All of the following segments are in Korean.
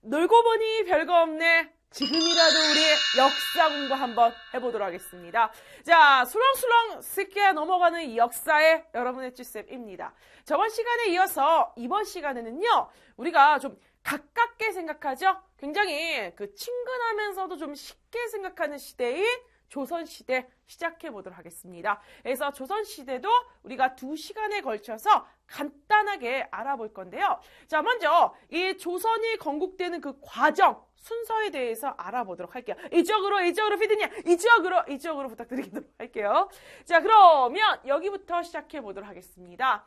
놀고 보니 별거 없네. 지금이라도 우리 역사 공부 한번 해보도록 하겠습니다. 자, 술렁술렁 스키야 넘어가는 이 역사에 여러분의 쥐쌤입니다. 저번 시간에 이어서 이번 시간에는요, 우리가 좀 가깝게 생각하죠? 굉장히 그 친근하면서도 좀 쉽게 생각하는 시대인 조선시대 시작해 보도록 하겠습니다. 그래서 조선시대도 우리가 2시간에 걸쳐서 간단하게 알아볼 건데요. 자, 먼저 이 조선이 건국되는 그 과정, 순서에 대해서 알아보도록 할게요. 이쪽으로 피디님, 이쪽으로 부탁드리도록 할게요. 자, 그러면 여기부터 시작해 보도록 하겠습니다.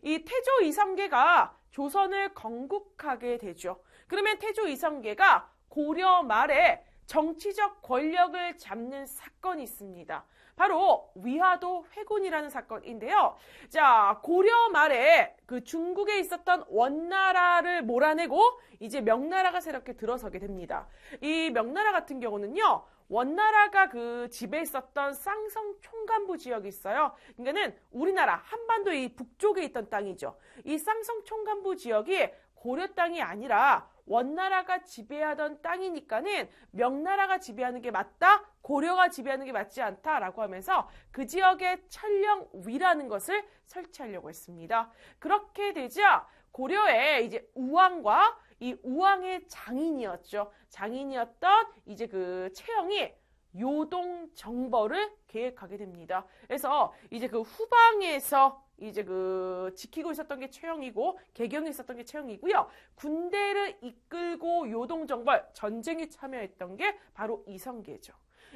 이 태조 이성계가 조선을 건국하게 되죠. 그러면 태조 이성계가 고려 말에 정치적 권력을 잡는 사건이 있습니다. 바로 위화도 회군이라는 사건인데요. 자, 고려 말에 그 중국에 있었던 원나라를 몰아내고 이제 명나라가 새롭게 들어서게 됩니다. 이 명나라 같은 경우는요, 원나라가 그 지배에 있었던 쌍성 총간부 지역이 있어요. 그러니까는 우리나라 한반도 이 북쪽에 있던 땅이죠. 이 쌍성 총간부 지역이 고려 땅이 아니라 원나라가 지배하던 땅이니까는 명나라가 지배하는 게 맞다, 고려가 지배하는 게 맞지 않다라고 하면서 그 지역에 천령위라는 것을 설치하려고 했습니다. 그렇게 되자 고려에 이제 우왕과 이 우왕의 장인이었죠. 장인이었던 이제 그 최영이 요동정벌을 계획하게 됩니다. 그래서 이제 그 후방에서 이제 그 지키고 있었던 게 최영이고 개경에 있었던 게 최영이고요. 군대를 이끌고 요동정벌 전쟁에 참여했던 게 바로 이성계죠.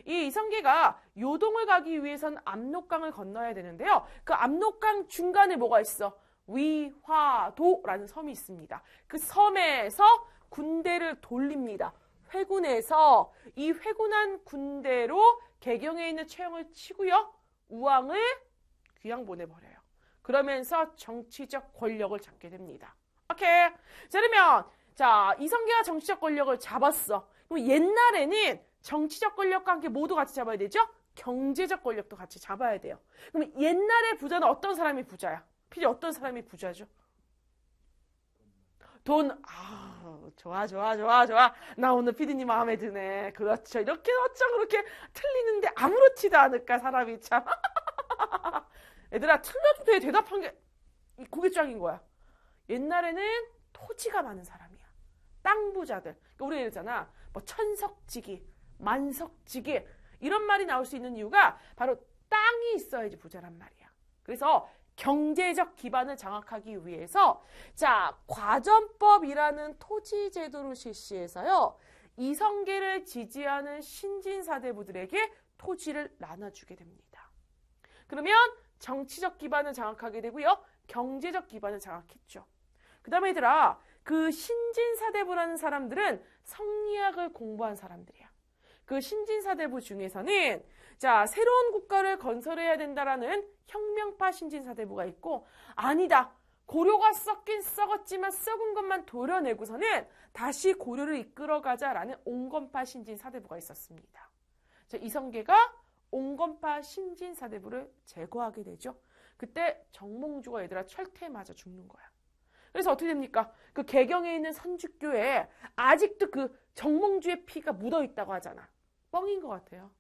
이 이성계가 요동을 가기 위해선 압록강을 건너야 되는데요. 그 압록강 중간에 뭐가 있어? 위화도라는 섬이 있습니다. 그 섬에서 군대를 돌립니다. 회군에서 이 회군한 군대로 개경에 있는 최영을 치고요. 우왕을 귀양 보내버려요. 그러면서 정치적 권력을 잡게 됩니다. 오케이. 자, 그러면 자, 이성계가 정치적 권력을 잡았어. 그럼 옛날에는 정치적 권력과 함께 모두 같이 잡아야 되죠? 경제적 권력도 같이 잡아야 돼요. 그럼 옛날의 부자는 어떤 사람이 부자야? 필히 어떤 사람이 부자죠? 돈, 좋아. 나 오늘 피디님 마음에 드네. 그렇죠. 이렇게 어쩜 그렇게 틀리는데 아무렇지도 않을까, 사람이 참. 얘들아, 틀려도 돼. 대답한 게 그게 짱인 거야. 옛날에는 토지가 많은 사람이야. 땅 부자들. 그러니까 우리가 이러잖아. 뭐 천석지기, 만석지기 이런 말이 나올 수 있는 이유가 바로 땅이 있어야지 부자란 말이야. 그래서 경제적 기반을 장악하기 위해서 자, 과전법이라는 토지 제도를 실시해서요. 이성계를 지지하는 신진사대부들에게 토지를 나눠주게 됩니다. 그러면 정치적 기반을 장악하게 되고요. 경제적 기반을 장악했죠. 그 다음에 얘들아, 그 신진사대부라는 사람들은 성리학을 공부한 사람들이야. 그 신진사대부 중에서는 자, 새로운 국가를 건설해야 된다라는 혁명파 신진사대부가 있고, 아니다, 고려가 썩긴 썩었지만 썩은 것만 도려내고서는 다시 고려를 이끌어가자라는 온건파 신진사대부가 있었습니다. 자, 이성계가 온건파 신진사대부를 제거하게 되죠. 그때 정몽주가 얘들아 철퇴에 맞아 죽는 거야. 그래서 어떻게 됩니까? 그 개경에 있는 선주교에 아직도 그 정몽주의 피가 묻어있다고 하잖아. 뻥인 것 같아요.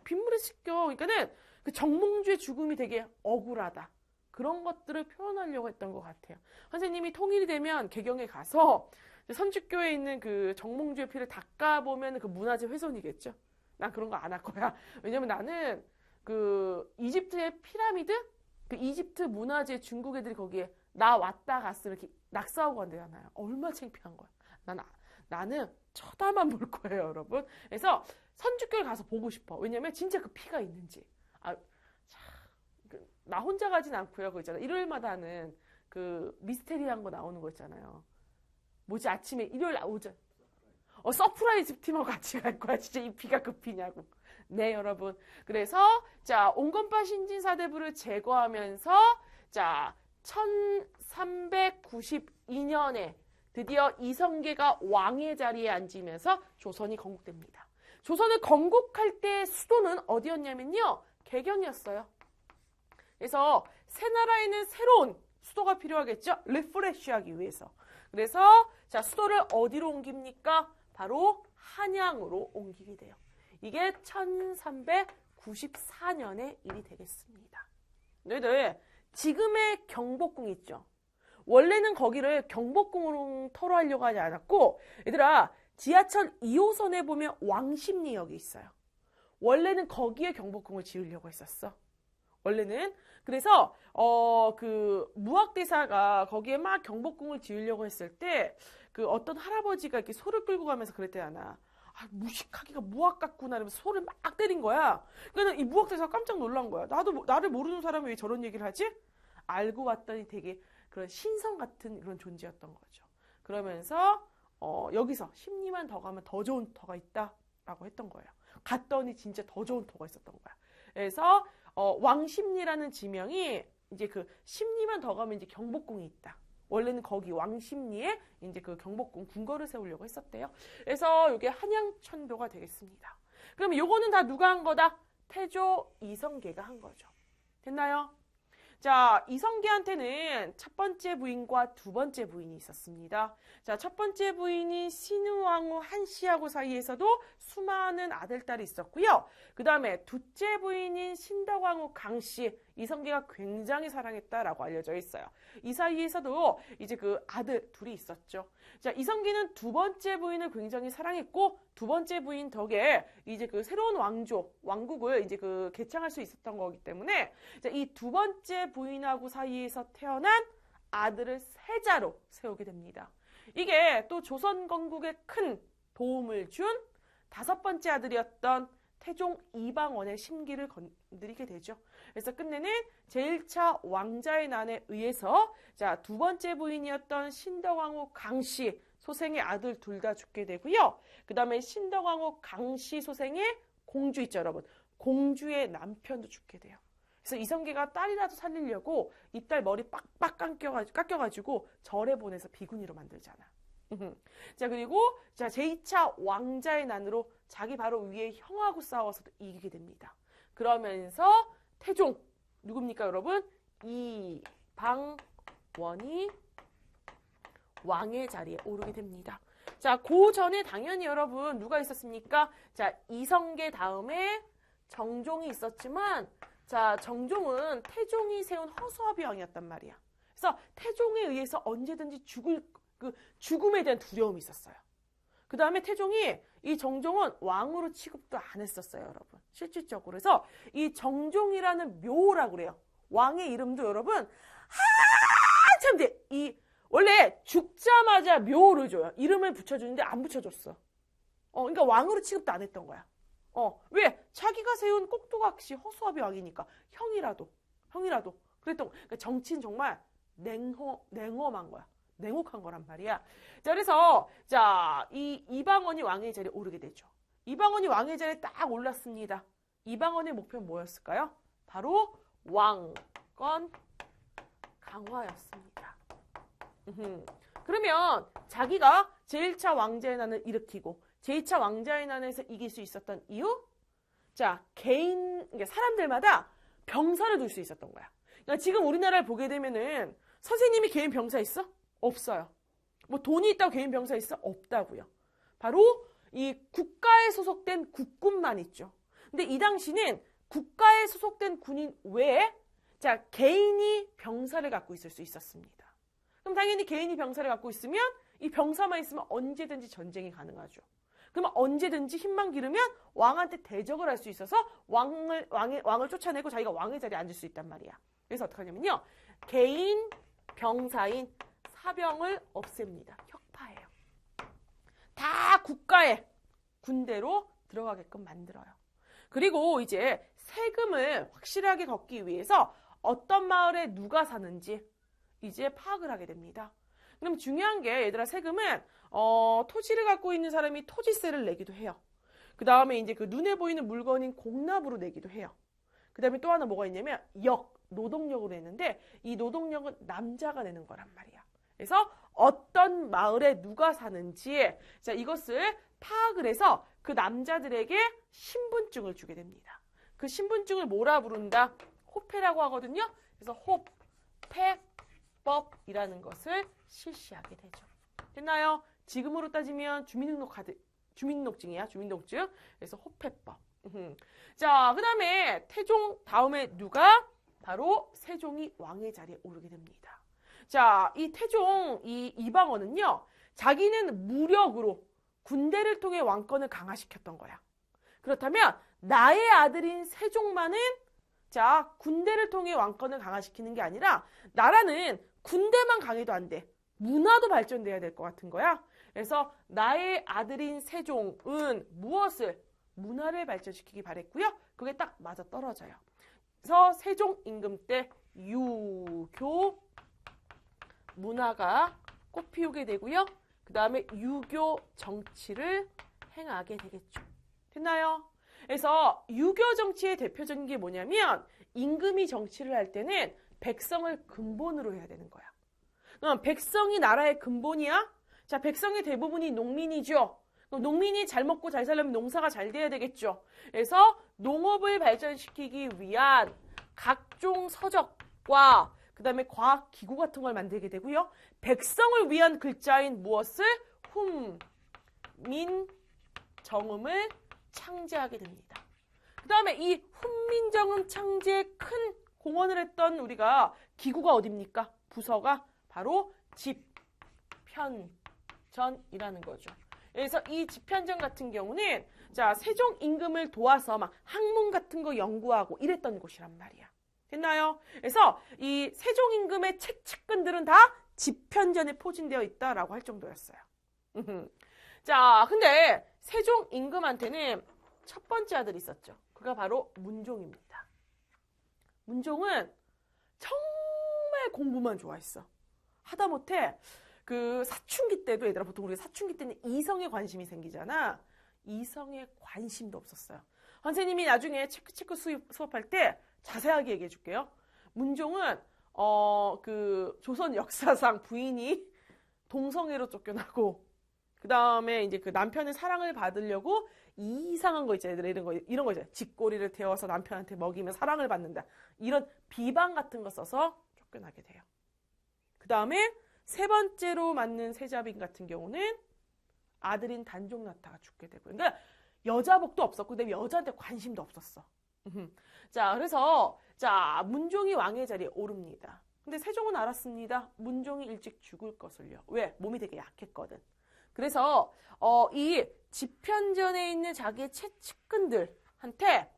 빗물에 씻겨. 그러니까는 그 정몽주의 죽음이 되게 억울하다. 그런 것들을 표현하려고 했던 것 같아요. 선생님이 통일이 되면 개경에 가서 선주교에 있는 그 정몽주의 피를 닦아보면 그 문화재 훼손이겠죠. 난 그런 거 안 할 거야. 왜냐면 나는 그 이집트의 피라미드? 그 이집트 문화재 중국 애들이 거기에 나 왔다 갔으면 이렇게 낙서하고 간대잖아요. 얼마나 창피한 거야. 나는 쳐다만 볼 거예요, 여러분. 그래서 선주교를 가서 보고 싶어. 왜냐면 진짜 그 피가 있는지. 나 혼자 가진 않고요. 그거 있잖아. 일요일마다 하는 그 미스테리한 거 나오는 거 있잖아요. 뭐지, 아침에 일요일 오전. 서프라이즈 팀하고 같이 갈 거야. 진짜 이 피가 그 피냐고. 네, 여러분. 그래서 자, 온건파 신진사대부를 제거하면서 자, 1392년에 드디어 이성계가 왕의 자리에 앉으면서 조선이 건국됩니다. 조선을 건국할 때 수도는 어디였냐면요. 개경이었어요. 그래서 새 나라에는 새로운 수도가 필요하겠죠? 리프레시하기 위해서. 그래서 자, 수도를 어디로 옮깁니까? 바로 한양으로 옮기게 돼요. 이게 1394년의 일이 되겠습니다. 너희들 지금의 경복궁 있죠? 원래는 거기를 경복궁으로 터로하려고 하지 않았고, 얘들아, 지하철 2호선에 보면 왕십리역이 있어요. 원래는 거기에 경복궁을 지으려고 했었어. 원래는. 그래서 그 무학대사가 거기에 막 경복궁을 지으려고 했을 때 그 어떤 할아버지가 이렇게 소를 끌고 가면서 그랬대잖아. 아, 무식하기가 무학 같구나 이러면서 소를 막 때린 거야. 그러니까 이 무학대사가 깜짝 놀란 거야. 나를 모르는 사람이 왜 저런 얘기를 하지? 알고 봤더니 되게 그런 신성 같은 그런 존재였던 거죠. 그러면서 여기서 10리만 더 가면 더 좋은 터가 있다라고 했던 거예요. 갔더니 진짜 더 좋은 터가 있었던 거야. 그래서 왕십리라는 지명이 이제 그 10리만 더 가면 이제 경복궁이 있다. 원래는 거기 왕십리에 이제 그 경복궁 궁궐을 세우려고 했었대요. 그래서 이게 한양천도가 되겠습니다. 그럼 요거는 다 누가 한 거다? 태조 이성계가 한 거죠. 됐나요? 자, 이성계한테는 첫 번째 부인과 두 번째 부인이 있었습니다. 자, 첫 번째 부인인 신우왕후 한씨하고 사이에서도 수많은 아들, 딸이 있었고요. 그 다음에 둘째 부인인 신덕왕후 강씨, 이성계가 굉장히 사랑했다라고 알려져 있어요. 이 사이에서도 이제 그 아들 둘이 있었죠. 자, 이성계는 두 번째 부인을 굉장히 사랑했고, 두 번째 부인 덕에 이제 그 새로운 왕국을 이제 그 개창할 수 있었던 거기 때문에, 이 두 번째 부인하고 사이에서 태어난 아들을 세자로 세우게 됩니다. 이게 또 조선 건국에 큰 도움을 준 다섯 번째 아들이었던 태종 이방원의 심기를 건드리게 되죠. 그래서 끝내는 제1차 왕자의 난에 의해서 자, 두 번째 부인이었던 신덕왕후 강씨 소생의 아들 둘 다 죽게 되고요. 그 다음에 신덕왕후 강씨 소생의 공주 있죠, 여러분. 공주의 남편도 죽게 돼요. 그래서 이성계가 딸이라도 살리려고 이 딸 머리 빡빡 깎여가지고 절에 보내서 비구니로 만들잖아. 자, 그리고 자, 제2차 왕자의 난으로 자기 바로 위에 형하고 싸워서도 이기게 됩니다. 그러면서 태종 누굽니까, 여러분? 이방원이 왕의 자리에 오르게 됩니다. 자, 그 전에 당연히 여러분 누가 있었습니까? 자, 이성계 다음에 정종이 있었지만, 자, 정종은 태종이 세운 허수아비 왕이었단 말이야. 그래서 태종에 의해서 언제든지 죽음에 대한 두려움이 있었어요. 그 다음에 태종이 이 정종은 왕으로 취급도 안 했었어요, 여러분. 실질적으로. 그래서 이 정종이라는 묘라고 그래요. 왕의 이름도 여러분 한참 원래 죽자마자 묘를 줘요. 이름을 붙여주는데 안 붙여줬어. 그러니까 왕으로 취급도 안 했던 거야. 왜? 자기가 세운 꼭두각시 허수아비 왕이니까 형이라도 그랬던. 그러니까 정치는 정말 냉엄한 거야. 냉혹한 거란 말이야. 자, 그래서 자, 이 이방원이 왕의 자리에 오르게 되죠. 이방원이 왕의 자리에 딱 올랐습니다. 이방원의 목표는 뭐였을까요? 바로 왕권 강화였습니다. 그러면 자기가 제1차 왕자의 난을 일으키고 제2차 왕자의 난에서 이길 수 있었던 이유? 자, 그러니까 사람들마다 병사를 둘 수 있었던 거야. 그러니까 지금 우리나라를 보게 되면은 선생님이 개인 병사 있어? 없어요. 뭐 돈이 있다고 개인 병사 있어? 없다고요. 바로 이 국가에 소속된 국군만 있죠. 근데 이 당시는 국가에 소속된 군인 외에 자, 개인이 병사를 갖고 있을 수 있었습니다. 그럼 당연히 개인이 병사를 갖고 있으면 이 병사만 있으면 언제든지 전쟁이 가능하죠. 그러면 언제든지 힘만 기르면 왕한테 대적을 할 수 있어서 왕을 쫓아내고 자기가 왕의 자리에 앉을 수 있단 말이야. 그래서 어떻게 하냐면요. 개인 병사인 사병을 없앱니다. 혁파해요. 다 국가의 군대로 들어가게끔 만들어요. 그리고 이제 세금을 확실하게 걷기 위해서 어떤 마을에 누가 사는지 이제 파악을 하게 됩니다. 그럼 중요한 게 얘들아 세금은 토지를 갖고 있는 사람이 토지세를 내기도 해요. 그 다음에 이제 그 눈에 보이는 물건인 공납으로 내기도 해요. 그 다음에 또 하나 뭐가 있냐면 노동력으로 내는데 이 노동력은 남자가 내는 거란 말이야. 그래서 어떤 마을에 누가 사는지 자 이것을 파악을 해서 그 남자들에게 신분증을 주게 됩니다. 그 신분증을 뭐라 부른다? 호패라고 하거든요. 그래서 호패법이라는 것을 실시하게 되죠. 됐나요? 지금으로 따지면 주민등록증이야, 주민등록증. 그래서 호패법. 자, 그 다음에 태종 다음에 누가? 바로 세종이 왕의 자리에 오르게 됩니다. 자, 이 태종, 이 이방원은요, 자기는 무력으로 군대를 통해 왕권을 강화시켰던 거야. 그렇다면 나의 아들인 세종만은 자, 군대를 통해 왕권을 강화시키는 게 아니라 나라는 군대만 강해도 안 돼. 문화도 발전돼야 될 것 같은 거야. 그래서 나의 아들인 세종은 무엇을? 문화를 발전시키기 바랬고요. 그게 딱 맞아 떨어져요. 그래서 세종 임금 때 유교 문화가 꽃피우게 되고요. 그 다음에 유교 정치를 행하게 되겠죠. 됐나요? 그래서 유교 정치의 대표적인 게 뭐냐면 임금이 정치를 할 때는 백성을 근본으로 해야 되는 거야. 그럼 백성이 나라의 근본이야? 자, 백성의 대부분이 농민이죠. 그럼 농민이 잘 먹고 잘 살려면 농사가 잘 돼야 되겠죠. 그래서 농업을 발전시키기 위한 각종 서적과 그 다음에 과학 기구 같은 걸 만들게 되고요. 백성을 위한 글자인 무엇을? 훈민정음을 창제하게 됩니다. 그 다음에 이 훈민정음 창제에 큰 공헌을 했던 우리가 기구가 어딥니까? 부서가 바로 집현전이라는 거죠. 그래서 이 집현전 같은 경우는 자, 세종 임금을 도와서 막 학문 같은 거 연구하고 이랬던 곳이란 말이야. 됐나요? 그래서 이 세종 임금의 책측근들은 다 집현전에 포진되어 있다라고 할 정도였어요. 자, 근데 세종 임금한테는 첫 번째 아들이 있었죠. 그가 바로 문종입니다. 문종은 정말 공부만 좋아했어. 하다못해 그 사춘기 때도 얘들아 보통 우리가 사춘기 때는 이성에 관심이 생기잖아. 이성에 관심도 없었어요. 선생님이 나중에 체크 수업할 때 자세하게 얘기해 줄게요. 문종은 그 조선 역사상 부인이 동성애로 쫓겨나고 그 다음에 이제 그 남편의 사랑을 받으려고 이상한 거 있잖아요. 이런 거 있잖아요. 쥐꼬리를 태워서 남편한테 먹이면 사랑을 받는다. 이런 비방 같은 거 써서 쫓겨나게 돼요. 그 다음에 세 번째로 맞는 세자빈 같은 경우는 아들인 단종나타가 죽게 되고, 그러니까 여자복도 없었고, 근데 여자한테 관심도 없었어. 자, 그래서 자 문종이 왕의 자리에 오릅니다. 근데 세종은 알았습니다. 문종이 일찍 죽을 것을요. 왜? 몸이 되게 약했거든. 그래서 이 집현전에 있는 자기의 채측근들한테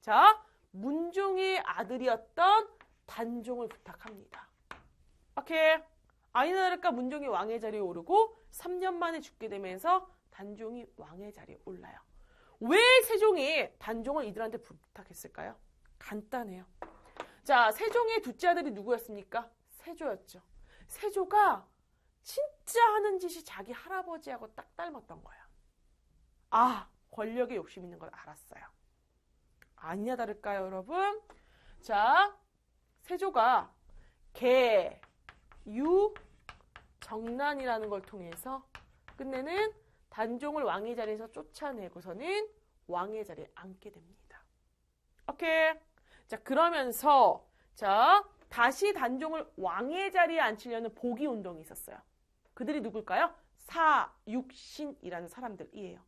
자 문종의 아들이었던 단종을 부탁합니다. 오케이. 아니나 다를까 문종이 왕의 자리에 오르고 3년 만에 죽게 되면서 단종이 왕의 자리에 올라요. 왜 세종이 단종을 이들한테 부탁했을까요? 간단해요. 자, 세종의 둘째 아들이 누구였습니까? 세조였죠. 세조가 진짜 하는 짓이 자기 할아버지하고 딱 닮았던 거야. 아, 권력에 욕심 있는 걸 알았어요. 아니냐 다를까요, 여러분? 자, 세조가 개, 유, 정난이라는 걸 통해서 끝내는 단종을 왕의 자리에서 쫓아내고서는 왕의 자리에 앉게 됩니다. 오케이. 자, 그러면서 자, 다시 단종을 왕의 자리에 앉히려는 복위 운동이 있었어요. 그들이 누굴까요? 사육신이라는 사람들이에요.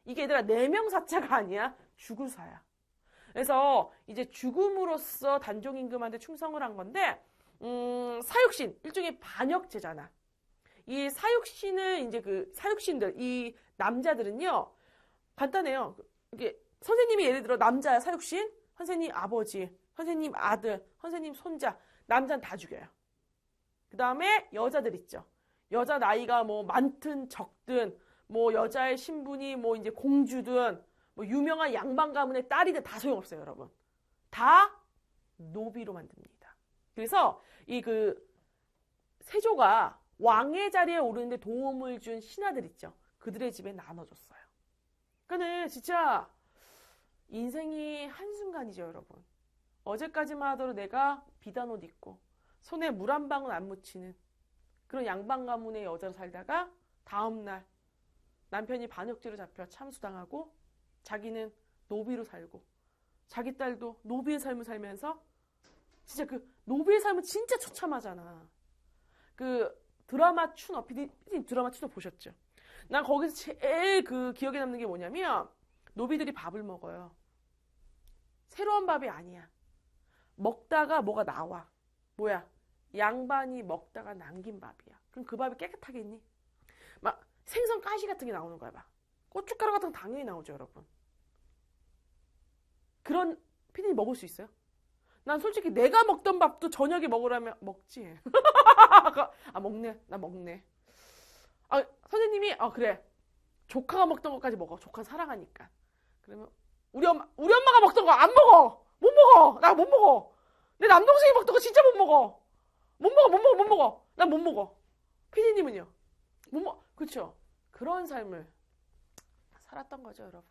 이게 얘들아 4명 사자가 아니야. 죽을 사야. 그래서 이제 죽음으로써 단종 임금한테 충성을 한 건데 사육신 일종의 반역죄잖아. 이 사육신을 이제 그 사육신들 이 남자들은요 간단해요. 이게 선생님이 예를 들어 남자야 사육신, 선생님 아버지, 선생님 아들, 선생님 손자, 남자는 다 죽여요. 그 다음에 여자들 있죠. 여자 나이가 뭐 많든 적든 뭐 여자의 신분이 뭐 이제 공주든 뭐 유명한 양반 가문의 딸이든 다 소용없어요, 여러분. 다 노비로 만듭니다. 그래서 이 그 세조가 왕의 자리에 오르는데 도움을 준 신하들 있죠. 그들의 집에 나눠줬어요. 그러니까 진짜 인생이 한순간이죠, 여러분. 어제까지만 하더라도 내가 비단 옷 입고 손에 물 한 방울 안 묻히는 그런 양반 가문의 여자로 살다가 다음날 남편이 반역죄로 잡혀 참수당하고 자기는 노비로 살고 자기 딸도 노비의 삶을 살면서 진짜 그 노비의 삶은 진짜 처참하잖아. 그 드라마 추노, 피디님 드라마 추노 보셨죠? 난 거기서 제일 그 기억에 남는 게 뭐냐면 노비들이 밥을 먹어요. 새로운 밥이 아니야. 먹다가 뭐가 나와. 뭐야? 양반이 먹다가 남긴 밥이야. 그럼 그 밥이 깨끗하겠니? 막 생선 가시 같은 게 나오는 거야. 막 고춧가루 같은 거 당연히 나오죠, 여러분. 그런 피디님 먹을 수 있어요? 난 솔직히 내가 먹던 밥도 저녁에 먹으라면 먹지. 아, 먹네. 나 먹네. 아, 선생님이 그래. 조카가 먹던 것까지 먹어. 조카 사랑하니까. 그러면 우리 엄마가 먹던 거 안 먹어. 못 먹어. 나 못 먹어. 내 남동생이 먹던 거 진짜 못 먹어. 못 먹어. 난 못 먹어. 피디님은요? 못 먹어. 그렇죠? 그런 삶을 살았던 거죠, 여러분.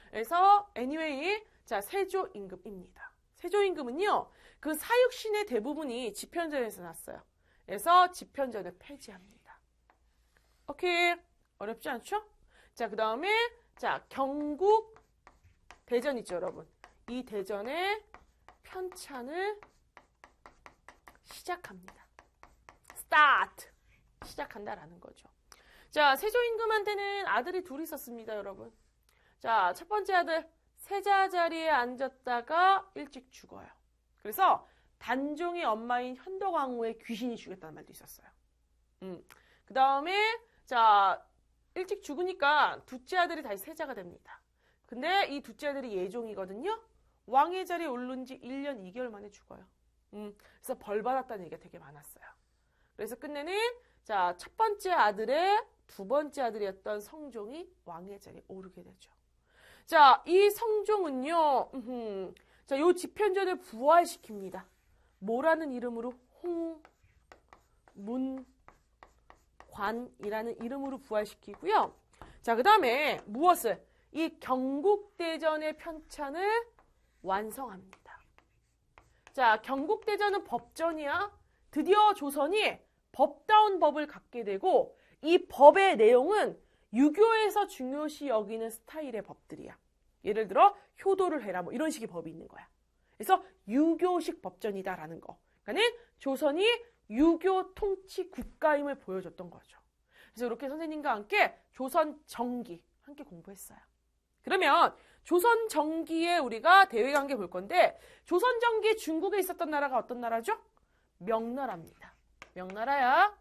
그래서 anyway, 자, 세조임금입니다. 세조임금은요, 그 사육신의 대부분이 집현전에서 났어요. 그래서 집현전을 폐지합니다. 오케이. 어렵지 않죠? 자, 그 다음에, 자, 경국 대전 있죠, 여러분. 이 대전의 편찬을 시작합니다. 스타트! 시작한다라는 거죠. 자, 세조임금한테는 아들이 둘이 있었습니다, 여러분. 자, 첫 번째 아들, 세자 자리에 앉았다가 일찍 죽어요. 그래서 단종의 엄마인 현덕왕후의 귀신이 죽였다는 말도 있었어요. 그 다음에, 자, 일찍 죽으니까 둘째 아들이 다시 세자가 됩니다. 근데 이 둘째 아들이 예종이거든요. 왕의 자리에 오른 지 1년 2개월 만에 죽어요. 그래서 벌 받았다는 얘기가 되게 많았어요. 그래서 끝내는 자, 첫 번째 아들의 두 번째 아들이었던 성종이 왕의 자리에 오르게 되죠. 자, 이 성종은요, 자, 요 집현전을 부활시킵니다. 뭐라는 이름으로? 홍문관이라는 이름으로 부활시키고요. 자, 그 다음에 무엇을? 이 경국대전의 편찬을 완성합니다. 자, 경국대전은 법전이야. 드디어 조선이 법다운 법을 갖게 되고 이 법의 내용은 유교에서 중요시 여기는 스타일의 법들이야. 예를 들어 효도를 해라 뭐 이런 식의 법이 있는 거야. 그래서 유교식 법전이다라는 거. 그러니까는 조선이 유교 통치 국가임을 보여줬던 거죠. 그래서 이렇게 선생님과 함께 조선 정기 함께 공부했어요. 그러면 조선 정기에 우리가 대외관계 볼 건데 조선 정기 중국에 있었던 나라가 어떤 나라죠? 명나라입니다. 명나라야.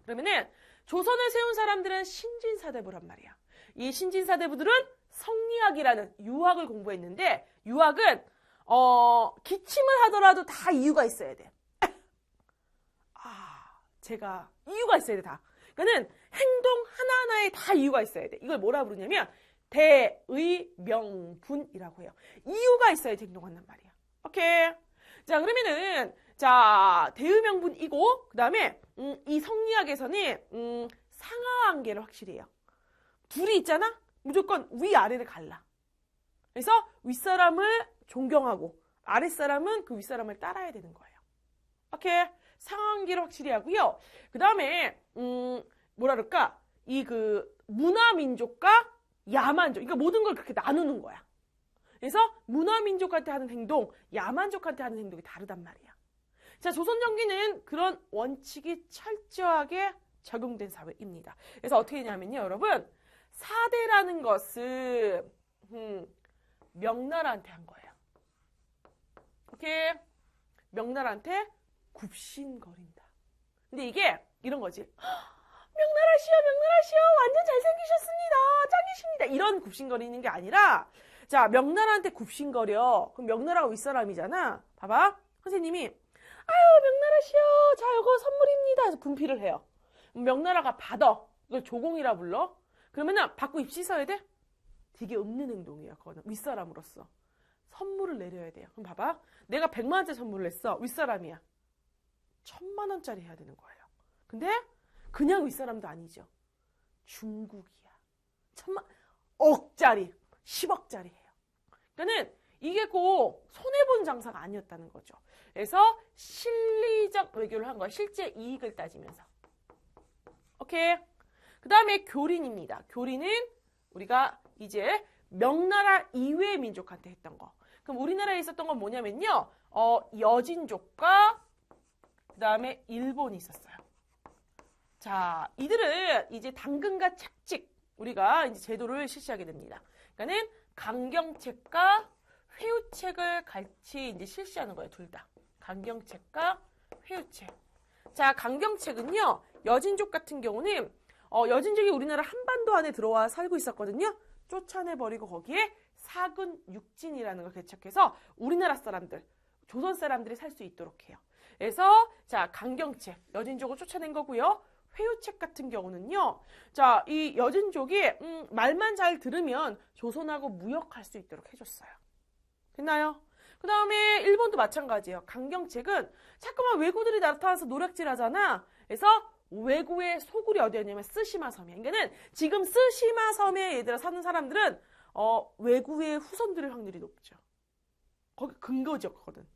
그러면은 조선을 세운 사람들은 신진사대부란 말이야. 이 신진사대부들은 성리학이라는 유학을 공부했는데 유학은 기침을 하더라도 다 이유가 있어야 돼. 제가 이유가 있어야 돼 다. 그러니까는 행동 하나하나에 다 이유가 있어야 돼. 이걸 뭐라 부르냐면 대의명분이라고 해요. 이유가 있어야 행동한단 말이야. 오케이. 자, 그러면은 자, 대의명분이고 그다음에 이 성리학에서는 상하관계를 확실히 해요. 둘이 있잖아? 무조건 위아래를 갈라. 그래서 윗사람을 존경하고 아랫사람은 그 윗사람을 따라야 되는 거예요. 오케이. 상하관계를 확실히 하고요. 그다음에 뭐라 그럴까? 이 그 문화민족과 야만족. 그러니까 모든 걸 그렇게 나누는 거야. 그래서 문화민족한테 하는 행동, 야만족한테 하는 행동이 다르단 말이야. 자, 조선정기는 그런 원칙이 철저하게 적용된 사회입니다. 그래서 어떻게 되냐면요, 여러분. 사대라는 것은 명나라한테 한 거예요. 오케이? 명나라한테 굽신거린다. 근데 이게 이런 거지. 명나라시여, 완전 잘생기셨습니다. 짱이십니다. 이런 굽신거리는 게 아니라 자, 명나라한테 굽신거려. 그럼 명나라가 윗사람이잖아. 봐봐. 선생님이 아유, 명나라시여, 자, 이거 선물입니다. 해서 분필을 해요. 명나라가 받아. 이걸 조공이라 불러. 그러면은 받고 입 씻어야 돼? 되게 없는 행동이야. 그거는 윗사람으로서. 선물을 내려야 돼요. 그럼 봐봐. 내가 100만 원짜리 선물을 했어. 윗사람이야. 1000만 원짜리 해야 되는 거예요. 근데 그냥 윗사람도 아니죠. 중국이야. 1000만, 10억짜리 해요. 그러니까는 이게 꼭 손해본 장사가 아니었다는 거죠. 그래서 실리적 외교를 한 거야. 실제 이익을 따지면서. 오케이. 그 다음에 교린입니다. 교린은 우리가 이제 명나라 이외의 민족한테 했던 거. 그럼 우리나라에 있었던 건 뭐냐면요. 여진족과 그 다음에 일본이 있었어요. 자, 이들은 이제 당근과 착직 우리가 이제 제도를 실시하게 됩니다. 그러니까는 강경책과 회유책을 같이 이제 실시하는 거예요. 둘 다. 강경책과 회유책. 자, 강경책은요. 여진족 같은 경우는 여진족이 우리나라 한반도 안에 들어와 살고 있었거든요. 쫓아내버리고 거기에 사근 육진이라는 걸 개척해서 우리나라 사람들, 조선 사람들이 살 수 있도록 해요. 그래서 자, 강경책, 여진족을 쫓아낸 거고요. 회유책 같은 경우는요. 자, 이 여진족이 말만 잘 들으면 조선하고 무역할 수 있도록 해줬어요. 됐나요? 그 다음에 일본도 마찬가지예요. 강경책은 자꾸만 왜구들이 나타나서 노략질 하잖아. 그래서 왜구의 소굴이 어디였냐면 쓰시마 섬이야. 그러니까는 지금 쓰시마 섬에 얘들아 사는 사람들은 왜구의 후손들일 확률이 높죠. 거기 근거 지역거든.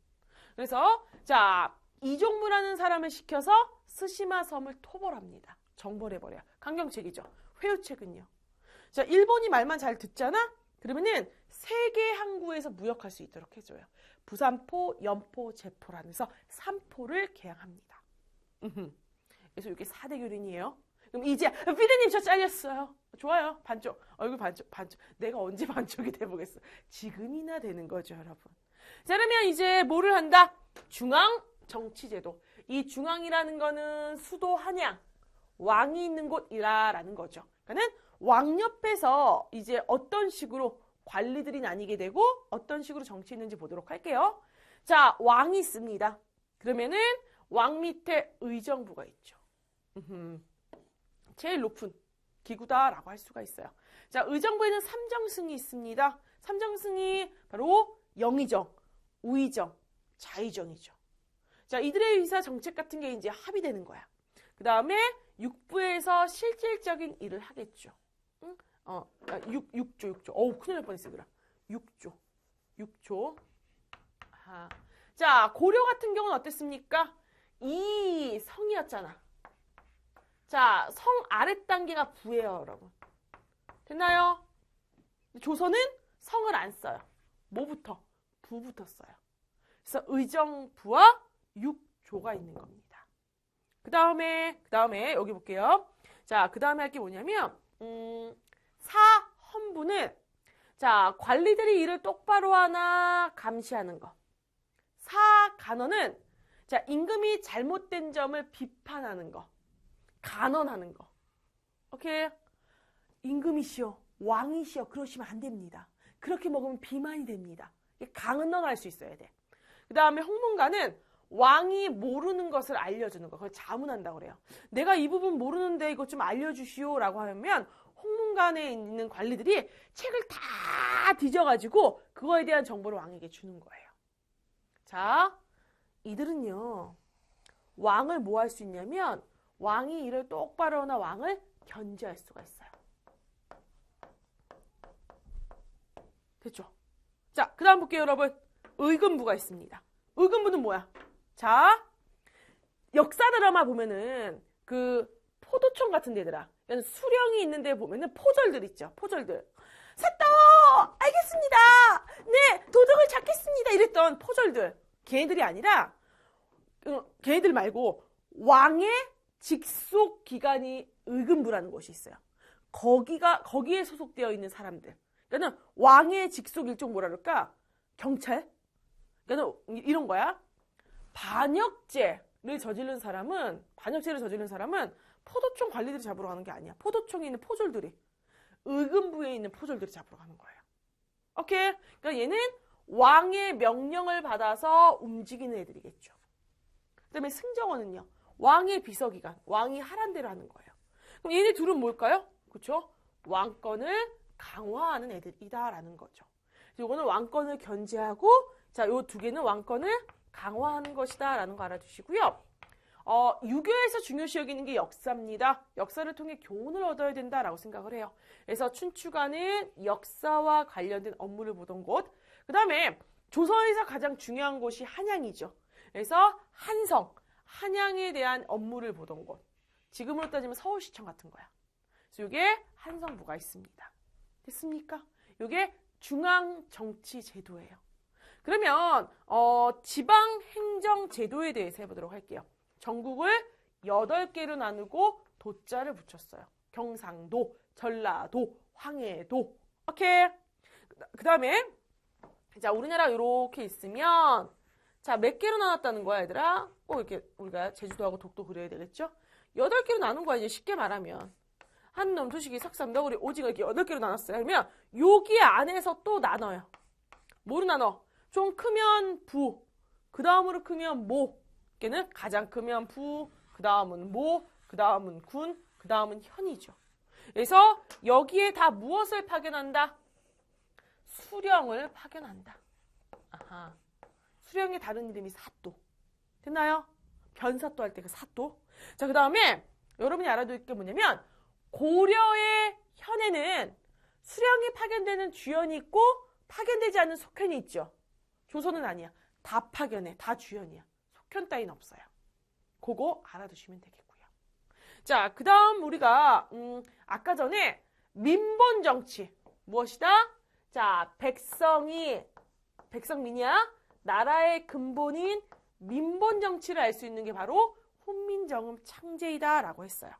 그래서 자, 이종무라는 사람을 시켜서 쓰시마 섬을 토벌합니다. 정벌해버려요. 강경책이죠. 회유책은요. 자, 일본이 말만 잘 듣잖아? 그러면은 세계 항구에서 무역할 수 있도록 해줘요. 부산포, 연포, 제포라는 해서 3포를 개항합니다. 그래서 이게 4대 교린이에요. 그럼 이제 피디님 저 잘렸어요. 좋아요. 반쪽. 얼굴 반쪽. 내가 언제 반쪽이 돼보겠어. 지금이나 되는 거죠, 여러분. 자, 그러면 이제 뭐를 한다? 중앙정치제도. 이 중앙이라는 거는 수도 한양, 왕이 있는 곳이라는 거죠. 그러니까는 왕 옆에서 이제 어떤 식으로 관리들이 나뉘게 되고 어떤 식으로 정치 있는지 보도록 할게요. 자, 왕이 있습니다. 그러면은 왕 밑에 의정부가 있죠. 제일 높은 기구다라고 할 수가 있어요. 자, 의정부에는 삼정승이 있습니다. 삼정승이 바로 영의정, 우의정, 자의정이죠. 자, 이들의 의사 정책 같은 게 이제 합의되는 거야. 그 다음에 육부에서 실질적인 일을 하겠죠. 응? 6조. 어우, 큰일 날 뻔했어, 얘들아. 6조. 아. 자, 고려 같은 경우는 어땠습니까? 이 성이었잖아. 자, 성 아랫 단계가 부예요, 여러분. 됐나요? 조선은 성을 안 써요. 뭐부터? 부부터 써요. 그래서 의정부와 6조가 있는 겁니다. 그 다음에 여기 볼게요. 자, 그 다음에 할 게 뭐냐면 사헌부는 자, 관리들이 일을 똑바로 하나 감시하는 거. 사간언은 자, 임금이 잘못된 점을 비판하는 거. 간언하는 거. 오케이? 임금이시여, 왕이시여, 그러시면 안 됩니다. 그렇게 먹으면 비만이 됩니다. 간언할 수 있어야 돼. 그 다음에 홍문관은 왕이 모르는 것을 알려주는 거. 그걸 자문한다고 그래요. 내가 이 부분 모르는데 이것 좀 알려주시오 라고 하면 홍문관에 있는 관리들이 책을 다 뒤져가지고 그거에 대한 정보를 왕에게 주는 거예요. 자, 이들은요. 왕을 뭐 할 수 있냐면 왕이 일을 똑바로 하나 왕을 견제할 수가 있어요. 됐죠? 자, 그 다음 볼게요, 여러분. 의금부가 있습니다. 의금부는 뭐야? 자, 역사 드라마 보면은 그 포도청 같은 데들아. 수령이 있는 데 보면은 포졸들 있죠. 포졸들. 사또! 알겠습니다! 네, 도둑을 잡겠습니다! 이랬던 포졸들. 걔네들이 아니라, 걔네들 말고 왕의 직속 기관이 의금부라는 곳이 있어요. 거기에 소속되어 있는 사람들. 그러니까 왕의 직속 일종 뭐라 그럴까? 경찰? 그러니까 이런 거야. 반역죄를 저지른 사람은 포도청 관리들이 잡으러 가는 게 아니야. 포도청에 있는 포졸들이. 의금부에 있는 포졸들이 잡으러 가는 거예요. 오케이? 그러니까 얘는 왕의 명령을 받아서 움직이는 애들이겠죠. 그 다음에 승정원은요. 왕의 비서기관, 왕이 하란 대로 하는 거예요. 그럼 얘네 둘은 뭘까요? 그렇죠? 왕권을 강화하는 애들이다라는 거죠. 이거는 왕권을 견제하고, 자, 요 두 개는 왕권을 강화하는 것이다라는 거 알아두시고요. 유교에서 중요시 여기는 게 역사입니다. 역사를 통해 교훈을 얻어야 된다라고 생각을 해요. 그래서 춘추관은 역사와 관련된 업무를 보던 곳. 그 다음에 조선에서 가장 중요한 곳이 한양이죠. 그래서 한양에 대한 업무를 보던 곳. 지금으로 따지면 서울시청 같은 거야. 그래서 이게 한성부가 있습니다. 됐습니까? 이게 중앙정치제도예요. 그러면 지방행정제도에 대해서 해보도록 할게요. 전국을 8개로 나누고 도자를 붙였어요. 경상도, 전라도, 황해도. 오케이. 그 다음에 자, 우리나라 이렇게 있으면 자, 몇 개로 나눴다는 거야, 얘들아? 꼭 이렇게 우리가 제주도하고 독도 그려야 되겠죠? 8개로 나눈 거야, 이제 쉽게 말하면. 한놈, 두식이, 석삼, 너구리, 오징어 이렇게 8개로 나눴어요. 그러면 여기 안에서 또 나눠요. 뭐로 나눠? 좀 크면 부, 그 다음으로 크면 모. 걔는 가장 크면 부, 그 다음은 모, 그 다음은 군, 그 다음은 현이죠. 그래서 여기에 다 무엇을 파견한다? 수령을 파견한다. 아하. 수령의 다른 이름이 사또. 됐나요? 변사또 할 때 그 사또. 자, 그 다음에 여러분이 알아둘 게 뭐냐면 고려의 현에는 수령이 파견되는 주연이 있고 파견되지 않는 속현이 있죠. 조선은 아니야. 다 파견해. 다 주연이야. 속현 따위는 없어요. 그거 알아두시면 되겠고요. 자, 그 다음 우리가 아까 전에 민본정치 무엇이다? 자, 백성민이야. 나라의 근본인 민본정치를 알 수 있는 게 바로 훈민정음 창제이다 라고 했어요.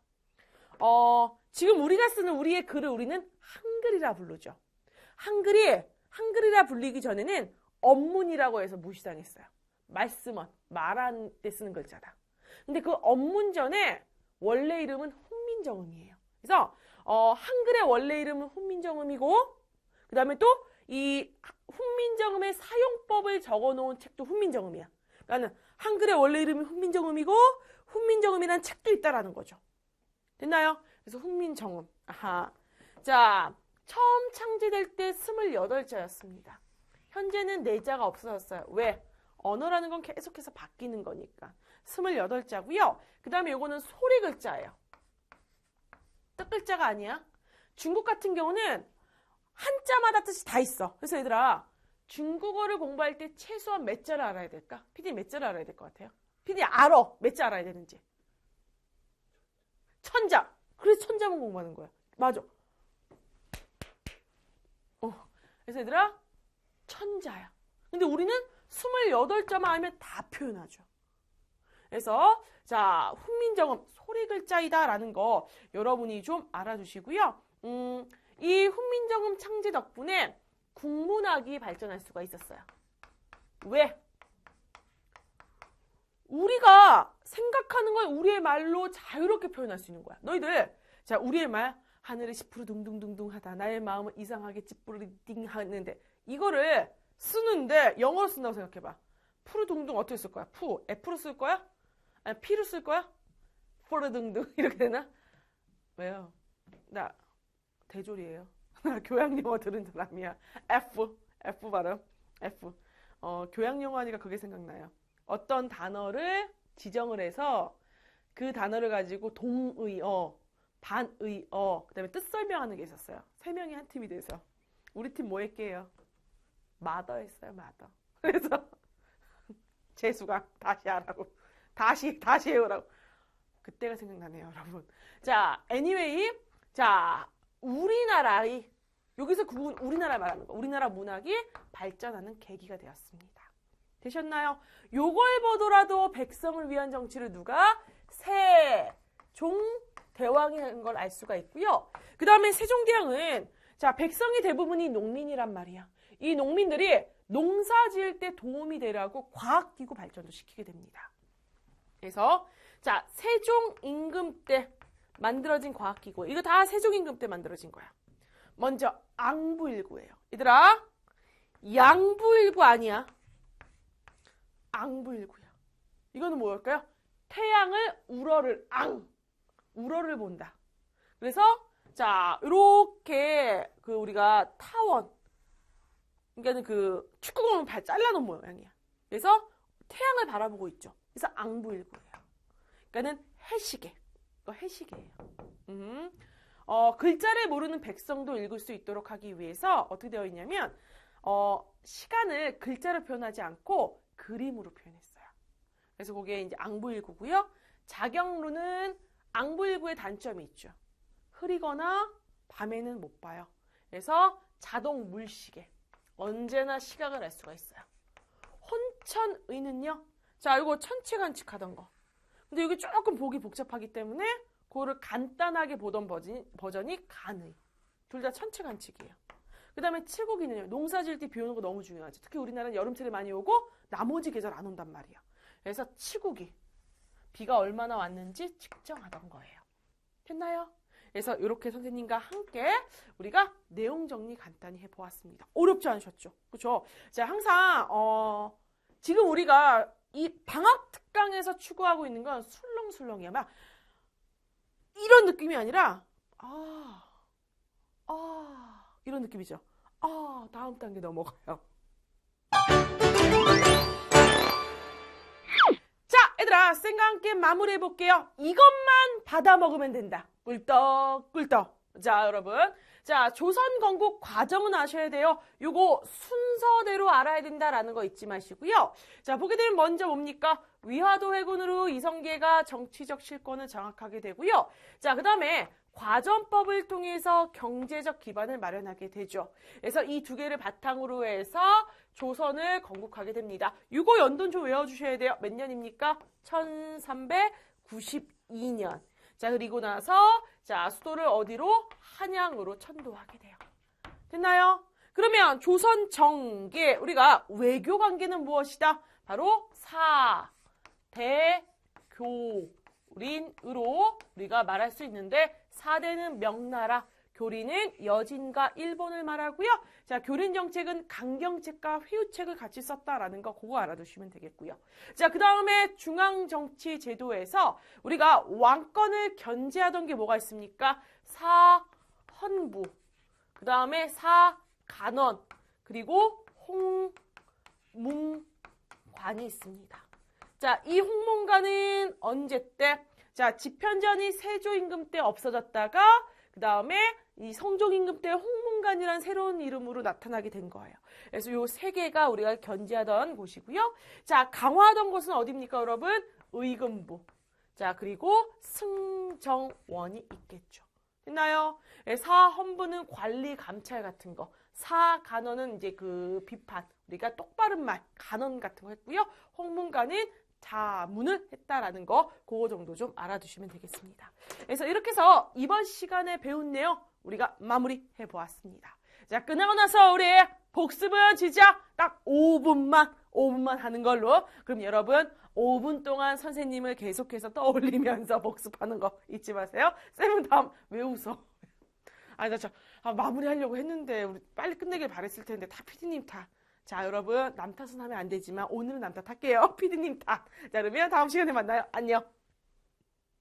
지금 우리가 쓰는 우리의 글을 우리는 한글이라 부르죠. 한글이라 불리기 전에는 언문이라고 해서 무시당했어요. 말씀은 말한 때 쓰는 글자다. 근데 그 언문 전에 원래 이름은 훈민정음이에요. 그래서 한글의 원래 이름은 훈민정음이고 그 다음에 또 이 훈민정음의 사용법을 적어놓은 책도 훈민정음이야. 그러니까 한글의 원래 이름이 훈민정음이고 훈민정음이라는 책도 있다라는 거죠. 됐나요? 그래서 훈민정음. 아하. 자, 처음 창제될 때 28자였습니다. 현재는 4자가 없어졌어요. 왜? 언어라는 건 계속해서 바뀌는 거니까. 28자고요. 그 다음에 요거는 소리 글자예요. 뜻 글자가 아니야. 중국 같은 경우는 한자마다 뜻이 다 있어. 그래서 얘들아, 중국어를 공부할 때 최소한 몇 자를 알아야 될까? PD 몇 자를 알아야 될 것 같아요? PD 알아. 몇 자 알아야 되는지. 1000자. 그래서 1000자만 공부하는 거야. 맞아. 그래서 얘들아, 1000자야. 근데 우리는 28자만 알면 다 표현하죠. 그래서 자, 훈민정음 소리 글자이다라는 거 여러분이 좀 알아주시고요. 이 훈민정음 창제 덕분에 국문학이 발전할 수가 있었어요. 왜? 우리가 생각하는 걸 우리의 말로 자유롭게 표현할 수 있는 거야. 너희들, 자, 우리의 말, 하늘이 시푸르 둥둥둥둥 하다. 나의 마음은 이상하게 찌뿌르딩 하는데, 이거를 쓰는데, 영어로 쓴다고 생각해봐. 푸르둥둥 어떻게 쓸 거야? F로 쓸 거야? 아니, P로 쓸 거야? 푸르둥둥, 이렇게 되나? 왜요? 나 대졸이에요. 나 교양영어 들은 사람이야. F 발음. F. 교양영어 하니까 그게 생각나요. 어떤 단어를 지정을 해서 그 단어를 가지고 동의어, 반의어, 그 다음에 뜻 설명하는 게 있었어요. 3명이 한 팀이 돼서. 우리 팀 뭐 했게요? 마더 했어요, 마더. 그래서 재수강 다시 하라고. 다시 해오라고. 그때가 생각나네요, 여러분. 자, anyway. 자, 여기서 우리나라 말하는 거. 우리나라 문학이 발전하는 계기가 되었습니다. 되셨나요? 요걸 보더라도 백성을 위한 정치를 누가? 세종대왕이 한 걸 알 수가 있고요. 그 다음에 세종대왕은 자, 백성의 대부분이 농민이란 말이야. 이 농민들이 농사 지을 때 도움이 되라고 과학기구 발전도 시키게 됩니다. 그래서 자, 세종 임금 때 만들어진 과학기구. 이거 다 세종 임금 때 만들어진 거야. 먼저 앙부일구예요. 얘들아, 양부일구 아니야. 앙부일구야. 이거는 뭘까요? 태양을 우러를 본다. 그래서 자, 이렇게 우리가 타원, 그러니까는 축구공을 발 잘라놓은 모양이야. 그래서 태양을 바라보고 있죠. 그래서 앙부일구예요. 그러니까는 해시계. 이거 해시계예요. 글자를 모르는 백성도 읽을 수 있도록 하기 위해서 어떻게 되어 있냐면 시간을 글자로 표현하지 않고 그림으로 표현했어요. 그래서 그게 이제 앙부일구고요. 자경루는 앙부일구의 단점이 있죠. 흐리거나 밤에는 못 봐요. 그래서 자동 물시계. 언제나 시각을 알 수가 있어요. 천의는요. 자, 이거 천체관측하던 거. 근데 이게 조금 보기 복잡하기 때문에 그거를 간단하게 보던 버전이 간의. 둘 다 천체관측이에요. 그 다음에 칠곡이는요. 농사 지을 때 비 오는 거 너무 중요하죠. 특히 우리나라는 여름철에 많이 오고 나머지 계절 안 온단 말이에요. 그래서 칠곡이 비가 얼마나 왔는지 측정하던 거예요. 됐나요? 그래서 이렇게 선생님과 함께 우리가 내용 정리 간단히 해보았습니다. 어렵지 않으셨죠? 그렇죠? 자, 항상 지금 우리가 이 방학 특강에서 추구하고 있는 건 술렁술렁이야. 막 이런 느낌이 아니라 이런 느낌이죠. 다음 단계 넘어가요. 자, 얘들아, 쌤과 함께 마무리해볼게요. 이것만 받아 먹으면 된다. 꿀떡꿀떡. 자, 여러분. 자, 조선 건국 과정은 아셔야 돼요. 요거 순서대로 알아야 된다라는 거 잊지 마시고요. 자, 보게 되면 먼저 뭡니까? 위화도 회군으로 이성계가 정치적 실권을 장악하게 되고요. 자, 그 다음에 과전법을 통해서 경제적 기반을 마련하게 되죠. 그래서 이 두 개를 바탕으로 해서 조선을 건국하게 됩니다. 이거 연돈 좀 외워주셔야 돼요. 몇 년입니까? 1392년. 자, 그리고 나서 자, 수도를 어디로? 한양으로 천도하게 돼요. 됐나요? 그러면 조선 정계, 우리가 외교 관계는 무엇이다? 바로 사대교린으로 우리가 말할 수 있는데, 사대는 명나라, 교린은 여진과 일본을 말하고요. 자, 교린 정책은 강경책과 회유책을 같이 썼다라는 거 그거 알아두시면 되겠고요. 자, 그 다음에 중앙정치 제도에서 우리가 왕권을 견제하던 게 뭐가 있습니까? 사헌부, 그 다음에 사간원, 그리고 홍문관이 있습니다. 자, 이 홍문관은 언제 때? 자, 집현전이 세조임금 때 없어졌다가 그 다음에 이 성종임금 때 홍문관이라는 새로운 이름으로 나타나게 된 거예요. 그래서 요 세 개가 우리가 견제하던 곳이고요. 자, 강화하던 곳은 어디입니까, 여러분? 의금부. 자, 그리고 승정원이 있겠죠. 됐나요? 사헌부는 관리 감찰 같은 거. 사간원은 이제 그 비판. 우리가 똑바른 말, 간언 같은 거 했고요. 홍문관은 자문을 했다라는 거 그거 정도 좀 알아두시면 되겠습니다. 그래서 이렇게 해서 이번 시간에 배운 내용 우리가 마무리해 보았습니다. 자, 끝나고 나서 우리 복습은 진짜 딱 5분만 하는 걸로. 그럼 여러분 5분 동안 선생님을 계속해서 떠올리면서 복습하는 거 잊지 마세요. 쌤은 다음 왜 웃어? 아니, 나 마무리하려고 했는데 우리 빨리 끝내길 바랬을 텐데 다 피디님 탓. 자, 여러분 남 탓은 하면 안 되지만 오늘은 남 탓할게요. 피디님 탓. 자, 그러면 다음 시간에 만나요. 안녕.